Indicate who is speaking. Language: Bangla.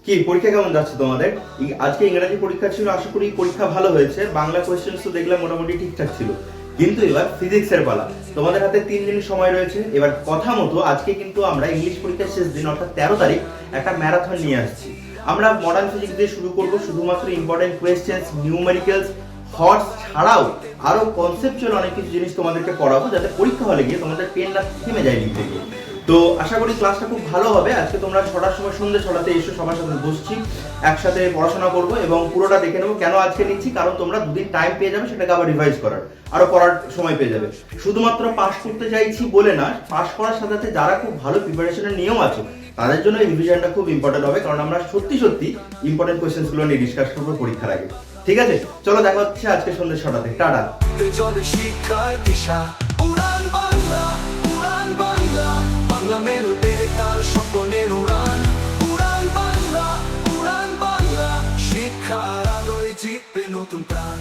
Speaker 1: কি পরীক্ষা কেমন যাচ্ছে তোমাদের? আজকে ইংরেজি পরীক্ষা ছিল, আশা করি পরীক্ষা ভালো হয়েছে। বাংলা কোয়েশ্চেন্স তো দেখলাম মোটামুটি ঠিকঠাক ছিল, কিন্তু এবার ফিজিক্সের পালা। তোমাদের হাতে 3 দিন সময় রয়েছে। এবার কথা মতো আজকে কিন্তু আমরা ইংলিশ পরীক্ষার শেষ দিন অর্থাৎ 13 তারিখ একটা ম্যারাথন নিয়ে আসছি। আমরা মডার্ন ফিজিক্স দিয়ে শুরু করব, শুধুমাত্র ইম্পর্টেন্ট কোয়েশ্চেন্স, নিউমেরিক্যালস, থটস ছাড়াও আরো কনসেপচুয়াল অনেক কিছু জিনিস তোমাদেরকে পড়াবো, যাতে পরীক্ষা হলে গিয়ে তোমাদের পেন না থেমে যায় লিখতে গিয়ে। তো আশা করি ক্লাসটা খুব ভালো হবে। আজকে তোমরা 6টার সময়, সন্ধ্যে 6টাতে এসে সবার সাথে বসছি, একসাথে পড়াশোনা করব এবং পুরোটা দেখে নেবো। কেন আজকে নিচ্ছি? কারণ তোমরা 2 দিন টাইম পেয়ে যাবে সেটাকে আবার রিভাইজ করার, আরো পড়ার সময় পেয়ে যাবে। শুধুমাত্র পাস করতে চাইছি বলে না, পাস করার সাথে সাথে যারা খুব ভালো প্রিপারেশনের নিয়ম আছে তাদের জন্য এই রিভিশনটা খুব ইম্পর্টেন্ট হবে, কারণ আমরা সত্যি সত্যি ইম্পর্টেন্ট কোয়েশ্চেন্স গুলো নিয়ে ডিসকাস করবো পরীক্ষার আগে। ঠিক আছে, চলো দেখা হচ্ছে আজকে সন্ধ্যে 6টাতে। টাটা। বাংলা মেরুতে তার স্বপ্নের উড়ান, উড়ান বাংলা, উড়ান বাংলা, শিক্ষার আলোয় জিতবে নতুন প্রাণ।